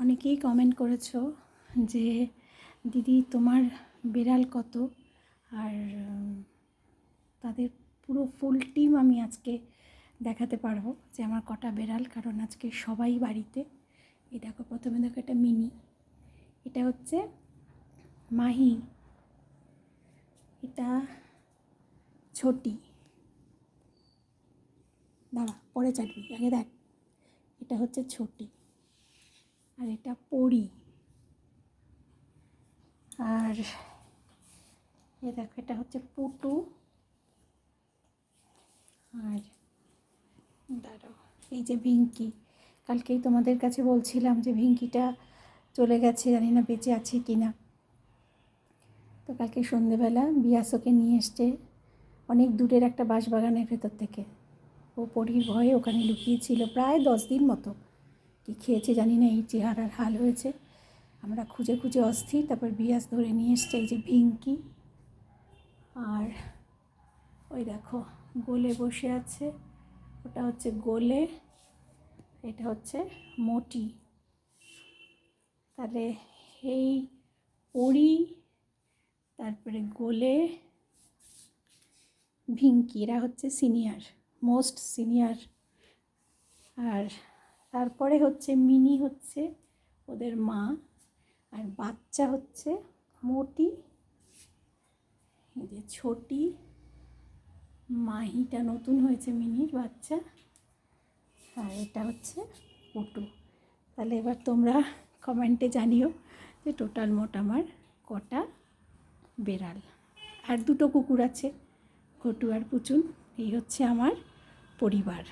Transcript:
অনেকেই কমেন্ট করেছো যে দিদি তোমার বিড়াল কত, আর তাদের পুরো ফুল টিম আমি আজকে দেখাতে পারবো যে আমার কটা বিড়াল, কারণ আজকে সবাই বাড়িতে। এই দেখো, প্রথমে দেখো এটা মিনি, এটা হচ্ছে মাহি, এটা ছোটি, দাঁড়া পরে চাটবি, আগে দেখ, এটা হচ্ছে ছোটি, আর এটা পড়ি, আর এই দেখো এটা হচ্ছে পুটু, আর দাঁড়াও এই যে ভিঙ্কি। কালকেই তোমাদের কাছে বলছিলাম যে ভিঙ্কিটা চলে গেছে, জানি না বেঁচে আছে কি না। তো কালকে সন্ধেবেলা বিয়াসকে নিয়ে এসছে অনেক দূরের একটা বাঁশবাগানের ভেতর থেকে। ও পরীর ভয়ে ওখানে লুকিয়েছিল প্রায় 10 দিন মতো। কী খেয়েছে জানি না, এই চেহারার হাল হয়েছে। আমরা খুঁজে খুঁজে অস্থির, তারপর বিয়াস ধরে নিয়ে এসছে এই যে ভিঙ্কি। আর ওই দেখো গোলে বসে আছে, ওটা হচ্ছে গোলে, এটা হচ্ছে মোটি। তাহলে এই পড়ি, তারপরে গোলে, ভিঙ্কি, এরা হচ্ছে সিনিয়র, মোস্ট সিনিয়র। আর তারপরে হচ্ছে মিনি, হচ্ছে ওদের মা, আর বাচ্চা হচ্ছে মোটি, এই যে ছোটি, মাহিটা নতুন হয়েছে মিনির বাচ্চা, আর এটা হচ্ছে পুটু। তাহলে এবার তোমরা কমেন্টে জানিও যে টোটাল মোট আমার কটা বেড়াল। আর দুটো কুকুর আছে, ঘটু আর পুচুন। এই হচ্ছে আমার পরিবার।